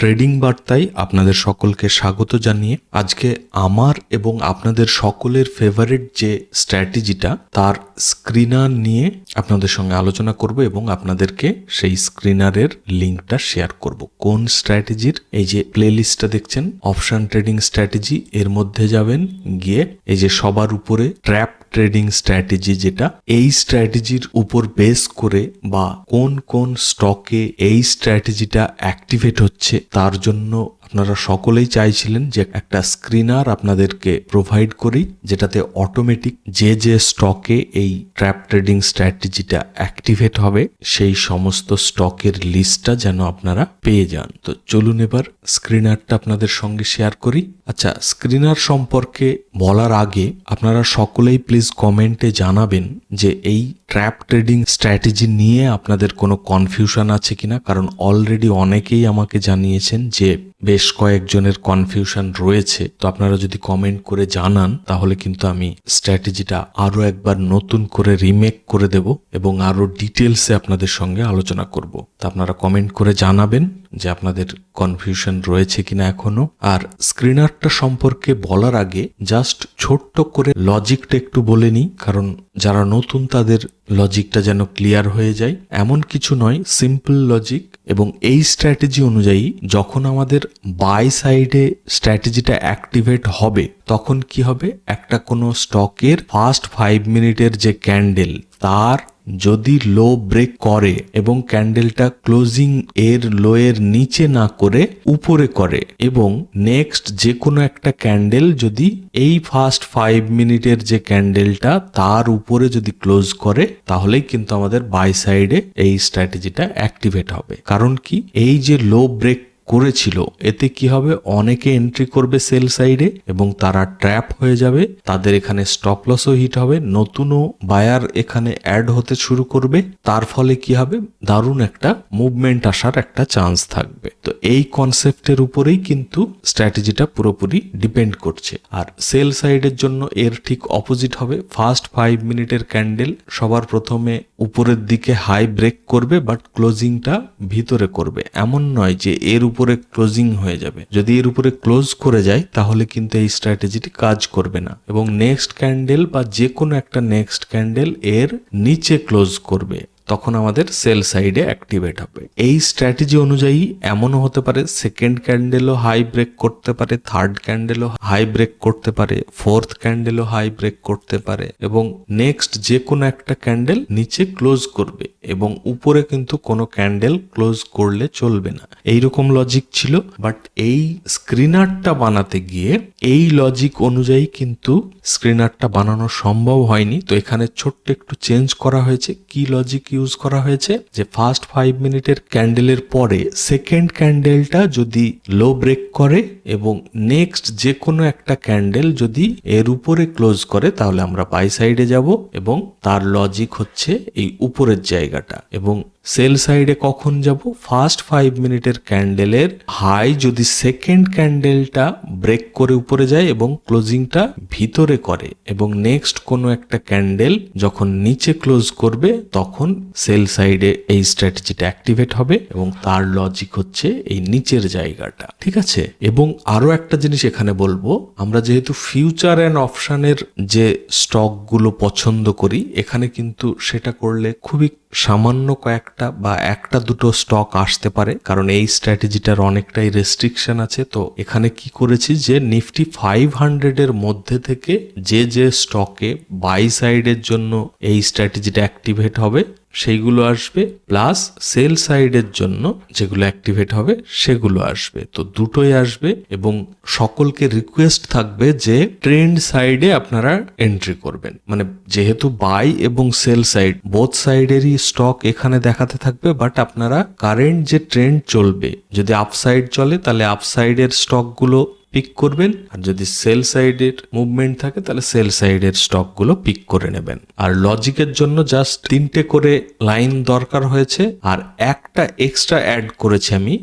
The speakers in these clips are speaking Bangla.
ট্রেডিং বার্তায় আপনাদের সকলকে স্বাগত জানিয়ে আজকে আমার এবং আপনাদের সকলের ফেভারিট যে স্ট্র্যাটেজিটা তার স্ক্রিনার নিয়ে আপনাদের সঙ্গে আলোচনা করব এবং আপনাদেরকে সেই স্ক্রিনারের লিঙ্কটা শেয়ার করব। কোন স্ট্র্যাটেজির? এই যে প্লেলিস্টটা দেখছেন অপশন ট্রেডিং স্ট্র্যাটেজি, এর মধ্যে যাবেন, গিয়ে এই যে সবার উপরে ট্র্যাপ ট্রেডিং স্ট্র্যাটেজি, যেটা এই স্ট্র্যাটেজির উপর বেস করে বা কোন কোন স্টকে এই স্ট্র্যাটেজিটা অ্যাক্টিভেট হচ্ছে তার জন্য আপনারা সকলেই চাইছিলেন যে একটা স্ক্রিনার আপনাদেরকে প্রোভাইড করি, যেটাতে অটোমেটিক যে যে স্টকে এই ট্র্যাপ ট্রেডিং স্ট্র্যাটেজিটা অ্যাক্টিভেট হবে সেই সমস্ত স্টকের লিস্টটা যেন আপনারা পেয়ে যান। তো চলুন এবার স্ক্রিনারটা আপনাদের সঙ্গে শেয়ার করি। আচ্ছা, স্ক্রিনার সম্পর্কে বলার আগে আপনারা সকলেই প্লিজ কমেন্টে জানাবেন যে এই ট্র্যাপ ট্রেডিং স্ট্র্যাটেজি নিয়ে আপনাদের কোনো কনফিউশন আছে কিনা, কারণ অলরেডি অনেকেই আমাকে জানিয়েছেন যে বেশ কয়েকজনের কনফিউশন রয়েছে। তো আপনারা যদি কমেন্ট করে জানান তাহলে কিন্তু আমি স্ট্র্যাটেজিটা আরো একবার নতুন করে রিমেক করে দেব এবং আরো ডিটেলসে আপনাদের সঙ্গে আলোচনা করব। তো আপনারা কমেন্ট করে জানাবেন যে আপনাদের কনফিউশন রয়েছে কিনা এখনো। আর স্ক্রিনারটা সম্পর্কে বলার আগে জাস্ট ছোট্ট করে লজিকটা একটু বলে নিই, কারণ যারা নতুন তাদের লজিকটা যেন ক্লিয়ার হয়ে যায়। এমন কিছু নয়, সিম্পল লজিক। এবং এই স্ট্র্যাটেজি অনুযায়ী যখন আমাদের বাই সাইডে স্ট্র্যাটেজিটা অ্যাক্টিভেট হবে তখন কি হবে, একটা কোনো স্টকের ফার্স্ট 5 মিনিটের যে ক্যান্ডেল তার যদি লো ব্রেক করে এবং ক্যান্ডেলটা ক্লোজিং এর লো এর নিচে না করে উপরে করে এবং নেক্সট যে কোনো একটা ক্যান্ডেল যদি এই ফার্স্ট 5 মিনিটের যে ক্যান্ডেলটা তার উপরে যদি ক্লোজ করে, তাহলেই কিন্তু আমাদের বাই সাইডে এই স্ট্র্যাটেজিটা অ্যাক্টিভেট হবে। কারণ কি, এই যে লো ব্রেক করেছিল এতে কি হবে, অনেকে এন্ট্রি করবে সেল সাইডে এবং তারা ট্র্যাপ হয়ে যাবে, তাদের এখানে স্টপ লসও হিট হবে, নতুনও বায়ার এখানে অ্যাড হতে শুরু করবে, তার ফলে কি হবে, দারুণ একটা মুভমেন্ট আসার একটা চান্স থাকবে। তো এই কনসেপ্টের উপরেই কিন্তু স্ট্র্যাটেজিটা পুরোপুরি ডিপেন্ড করছে। আর সেল সাইডের জন্য এর ঠিক অপোজিট হবে। ফার্স্ট 5 মিনিটের ক্যান্ডেল সবার প্রথমে উপরের দিকে হাই ব্রেক করবে, বাট ক্লোজিংটা ভিতরে করবে। এমন নয় যে এর উপরে ক্লোজিং হয়ে যাবে। যদি এর উপরে ক্লোজ করে যায় তাহলে কিন্তু এই স্ট্র্যাটেজিটি কাজ করবে না এবং নেক্সট ক্যান্ডেল বা যে কোনো একটা নেক্সট ক্যান্ডেল এর নিচে ক্লোজ করবে, তখন আমাদের সেল সাইডে অ্যাক্টিভেট হবে। এই স্ট্র্যাটেজি অনুযায়ী এমনও হতে পারে সেকেন্ড ক্যান্ডেলও হাই ব্রেক করতে পারে, থার্ড ক্যান্ডেলও হাই ব্রেক করতে পারে, ফোর্থ ক্যান্ডেলও হাই ব্রেক করতে পারে এবং নেক্সট যে কোনো একটা ক্যান্ডেল নিচে ক্লোজ করবে এবং উপরে কিন্তু কোনো ক্যান্ডেল ক্লোজ করলে চলবে না। এইরকম লজিক ছিল, বাট এই স্ক্রিনারটা বানাতে গিয়ে এই লজিক অনুযায়ী কিন্তু স্ক্রিনারটা বানানো সম্ভব হয়নি। তো এখানে ছোট্ট একটু চেঞ্জ করা হয়েছে। কি লজিক ইউজ করা হয়েছে, যে ফার্স্ট 5 মিনিটের ক্যান্ডেলের পরে সেকেন্ড ক্যান্ডেলটা যদি লো ব্রেক করে এবং নেক্সট যে কোনো একটা ক্যান্ডেল যদি এর উপরে ক্লোজ করে, তাহলে আমরা বাই সাইডে যাব এবং তার লজিক হচ্ছে এই উপরের জায়গাটা। এবং সেল সাইডে কখন যাব, ফার্স্ট 5 মিনিটের ক্যান্ডেলের হাই যদি সেকেন্ড ক্যান্ডেলটা ব্রেক করে উপরে যায় এবং ক্লোজিংটা ভিতরে করে এবং নেক্সট কোনো একটা ক্যান্ডেল যখন নিচে ক্লোজ করবে তখন সেল সাইডে এই স্ট্র্যাটেজিটা অ্যাক্টিভেট হবে এবং তার লজিক হচ্ছে এই নিচের জায়গাটা। ঠিক আছে। এবং আরো একটা জিনিস এখানে বলবো, আমরা যেহেতু ফিউচার অ্যান্ড অপশনের যে স্টকগুলো পছন্দ করি, এখানে কিন্তু সেটা করলে খুবই সামান্য কয়েকটা বা একটা দুটো স্টক আসতে পারে, কারণ এই স্ট্র্যাটেজিটার অনেকটাই রেস্ট্রিকশন আছে। তো এখানে কি করেছি, যে নিফটি 500 এর মধ্যে থেকে যে যে স্টকে বাই সাইডের জন্য এই স্ট্র্যাটেজিটা অ্যাক্টিভেট হবে সেইগুলো আসবে, প্লাস সেল সাইডের জন্য যেগুলো অ্যাক্টিভেট হবে সেগুলো আসবে। তো দুটোই আসবে এবং সকলকে রিকোয়েস্ট থাকবে যে ট্রেন্ড সাইডে আপনারা এন্ট্রি করবেন। মানে যেহেতু বাই এবং সেল সাইড বোথ সাইডেরই স্টক এখানে দেখাতে থাকবে, বাট আপনারা কারেন্ট যে ট্রেন্ড চলবে, যদি আপসাইড চলে তাহলে আপসাইডের স্টকগুলো পিক করবেন, আর যদি সেল সাইডের মুভমেন্ট থাকে তাহলে সেল সাইডের স্টকগুলো পিক করে নেবেন। আর লজিকের জন্য জাস্ট 3টে করে লাইন দরকার হয়েছে, আর একটা এক্সট্রা অ্যাড করেছি আমি,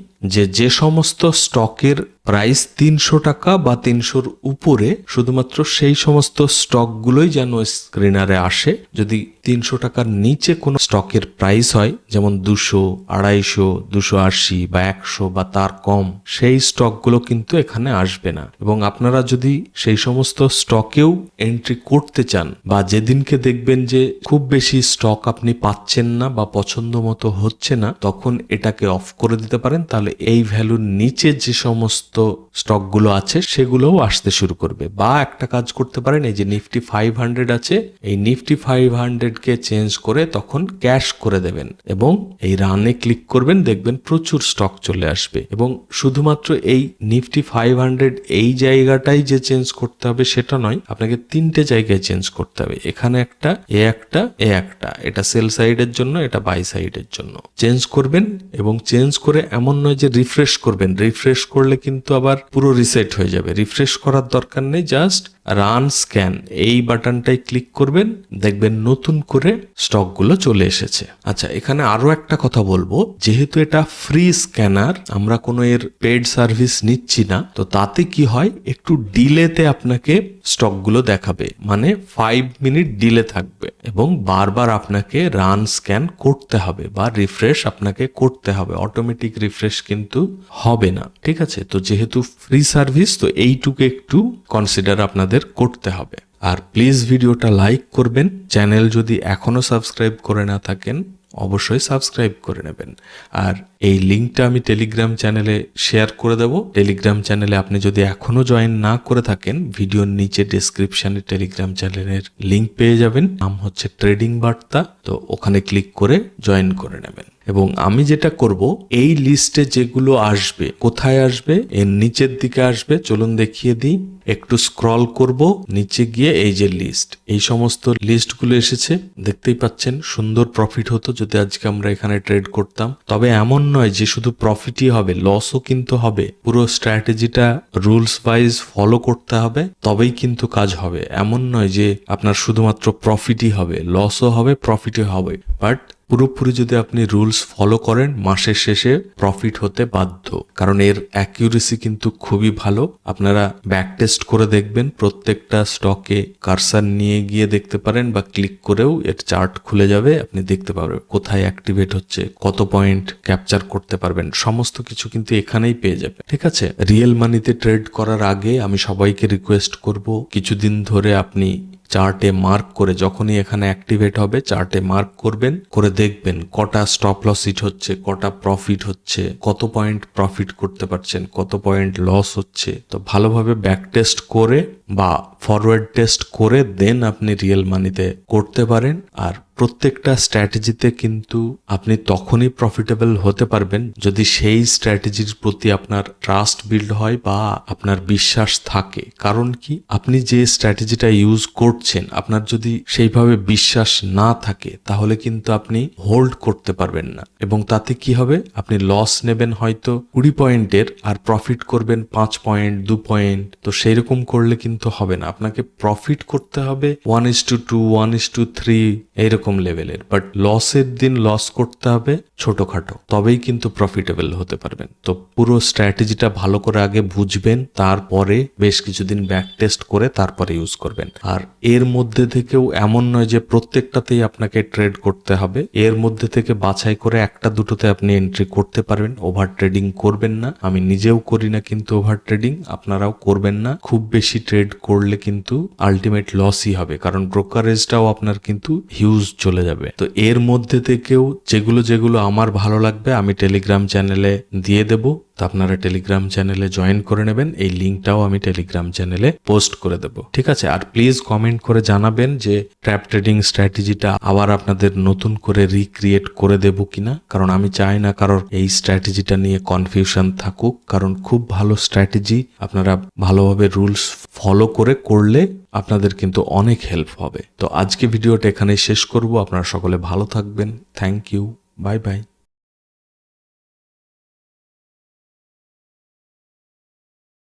যে সমস্ত স্টকের প্রাইস 300 টাকা বা 300-র উপরে শুধুমাত্র সেই সমস্ত স্টকগুলোই যেন স্ক্রিনারে আসে। যদি 300 টাকার নিচে কোনো স্টকের প্রাইস হয়, যেমন 200, 250, 280 বা 100 বা তার কম, সেই স্টকগুলো কিন্তু এখানে আসবে না। এবং আপনারা যদি সেই সমস্ত স্টকেও এন্ট্রি করতে চান বা যেদিনকে দেখবেন যে খুব বেশি স্টক আপনি পাচ্ছেন না বা পছন্দ মতো হচ্ছে না, তখন এটাকে অফ করে দিতে পারেন। তাহলে এই ভ্যালুর নিচে যে সমস্ত স্টকগুলো আছে সেগুলোও আসতে শুরু করবে। বা একটা কাজ করতে পারেন, এই যে নিফটি 500 আছে, এই নিফটি 500-কে চেঞ্জ করে তখন ক্যাশ করে দেবেন এবং এই রানে ক্লিক করবেন, দেখবেন প্রচুর স্টক চলে আসবে। এবং শুধুমাত্র এই নিফটি 500 এই জায়গাটাই যে চেঞ্জ করতে হবে সেটা নয়, আপনাকে 3টে জায়গায় চেঞ্জ করতে হবে। এখানে একটা, একটা, এটা সেল সাইডের জন্য, এটা বাই সাইডের জন্য চেঞ্জ করবেন। এবং চেঞ্জ করে এমন নয় যে রিফ্রেশ করবেন, রিফ্রেশ করলে কিন্তু আবার পুরো রিসেট হয়ে যাবে। রিফ্রেশ করার দরকার নেই, জাস্ট রান স্ক্যান এই বাটনটাই ক্লিক করবেন, দেখবেন নতুন করে স্টকগুলো চলে এসেছে। আচ্ছা, এখানে আরো একটা কথা বলবো, যেহেতু এটা ফ্রি স্ক্যানার, আমরা কোনো এর পেড সার্ভিস নিচ্ছি না, তো তাতে কি হয়, একটু ডিলেতে আপনাকে স্টকগুলো দেখাবে, মানে 5 মিনিট ডিলে থাকবে এবং বারবার আপনাকে রান স্ক্যান করতে হবে বা রিফ্রেশ আপনাকে করতে হবে। অটোমেটিক রিফ্রেশ কিন্তু হবে না, ঠিক আছে? তো যেহেতু ফ্রি সার্ভিস, তো এইটুকু একটু কনসিডার আপনাদের করতে হবে। আর প্লিজ ভিডিওটা লাইক করবেন। চ্যানেল যদি এখনো সাবস্ক্রাইব করে না থাকেন, অবশ্যই সাবস্ক্রাইব করে নেবেন। আর এই লিঙ্কটা আমি টেলিগ্রাম চ্যানেলে শেয়ার করে দেব। টেলিগ্রাম চ্যানেলে আপনি যদি এখনো জয়েন না করে থাকেন, ভিডিওর নিচে ডেসক্রিপশনে টেলিগ্রাম চ্যানেলের লিঙ্ক পেয়ে যাবেন, নাম হচ্ছে ট্রেডিং বার্তা। তো ওখানে ক্লিক করে জয়েন করে নেবেন। এবং আমি যেটা করব, এই লিস্টে যেগুলো আসবে, কোথায় আসবে, এর নিচের দিকে আসবে। চলুন দেখিয়ে দিই। একটু স্ক্রল করব, নিচে গিয়ে এই যে লিস্ট, এই সমস্ত লিস্টগুলো এসেছে, দেখতেই পাচ্ছেন। সুন্দর প্রফিট হতো যদি আজকে আমরা এখানে ট্রেড করতাম। তবে এমন নয় যে শুধু প্রফিটই হবে, লসও কিন্তু হবে। পুরো স্ট্র্যাটেজিটা রুলস ওয়াইজ ফলো করতে হবে, তবেই কিন্তু কাজ হবে। এমন নয় যে আপনার শুধুমাত্র প্রফিটই হবে, লসও হবে, প্রফিটও হবে। বাট পুরোপুরি যদি আপনি রুলস ফলো করেন, মাসের শেষে প্রফিট হতে বাধ্য। কারণ এর অ্যাকিউরেসি কিন্তু খুবই ভালো। আপনারা ব্যাক টেস্ট করে দেখবেন, প্রত্যেকটা স্টকে কারসার নিয়ে গিয়ে দেখতে পারেন বা ক্লিক করেও এর চার্ট খুলে যাবে, আপনি দেখতে পারবেন কোথায় অ্যাক্টিভেট হচ্ছে, কত পয়েন্ট ক্যাপচার করতে পারবেন, সমস্ত কিছু কিন্তু এখানেই পেয়ে যাবে, ঠিক আছে? রিয়েল মানিতে ট্রেড করার আগে আমি সবাইকে রিকোয়েস্ট করব, কিছুদিন ধরে আপনি চার্টে মার্ক করে, যখনই এখানে অ্যাক্টিভেট হবে চার্টে মার্ক করবেন, করে দেখবেন কটা স্টপ লস হিট হচ্ছে, কটা প্রফিট হচ্ছে, কত পয়েন্ট প্রফিট করতে পারছেন, কত পয়েন্ট লস হচ্ছে। তো ভালোভাবে ব্যাক টেস্ট করে বা ফরওয়ার্ড টেস্ট করে দেন আপনি রিয়েল মানিতে করতে পারেন। আর প্রত্যেকটা স্ট্র্যাটেজিতে কিন্তু আপনি তখনই প্রফিটেবল হতে পারবেন যদি সেই স্ট্র্যাটেজির প্রতি আপনার ট্রাস্ট বিল্ড হয় বা আপনার বিশ্বাস থাকে। কারণ কি, আপনি যে স্ট্র্যাটেজিটা ইউজ করছেন, আপনার যদি সেইভাবে বিশ্বাস না থাকে, তাহলে কিন্তু আপনি হোল্ড করতে পারবেন না। এবং তাতে কি হবে, আপনি লস নেবেন হয়তো 20 পয়েন্টের আর প্রফিট করবেন 5 পয়েন্ট, 2 পয়েন্ট। তো সেই রকম করলে কিন্তু হবে না, আপনাকে প্রফিট করতে হবে 1:2, 1:3 এইরকম লেভেলের। বাট লসের দিন লস করতে হবে ছোটখাটো, তবেই কিন্তু প্রফিটেবল হতে পারবেন। তো পুরো স্ট্র্যাটেজিটা ভালো করে আগে বুঝবেন, তারপরে বেশ কিছুদিন ব্যাক টেস্ট করে তারপরে ইউজ করবেন। আর এর মধ্যে থেকেও এমন নয় যে প্রত্যেকটাতেই আপনাকে ট্রেড করতে হবে, এর মধ্যে থেকে বাছাই করে একটা দুটোতে আপনি এন্ট্রি করতে পারবেন। ওভার ট্রেডিং করবেন না, আমি নিজেও করি না কিন্তু ওভার ট্রেডিং, আপনারাও করবেন না। খুব বেশি ট্রেড করলে কিন্তু আলটিমেট লসই হবে, কারণ ব্রোকারেজটাও আপনার কিন্তু হিউজ চলে যাবে। তো এর মধ্যে থেকেও যেগুলো আমার ভালো লাগবে আমি টেলিগ্রাম চ্যানেলে দিয়ে দেব, তো আপনারা টেলিগ্রাম চ্যানেলে জয়েন করে নেবেন। এই লিঙ্কটাও আমি টেলিগ্রাম চ্যানেলে পোস্ট করে দেব, ঠিক আছে? আর প্লিজ কমেন্ট করে জানাবেন যে ট্র্যাপ ট্রেডিং স্ট্র্যাটেজিটা আবার আপনাদের নতুন করে রিক্রিয়েট করে দেব কিনা, কারণ আমি চাই না কারোর এই স্ট্র্যাটেজিটা নিয়ে কনফিউশন থাকুক। কারণ খুব ভালো স্ট্র্যাটেজি, আপনারা ভালোভাবে রুলস ফলো করে করলে আপনাদের কিন্তু অনেক হেল্প হবে। তো আজকে ভিডিওটা এখানেই শেষ করব। আপনারা সকলে ভালো থাকবেন। Thank you, bye by.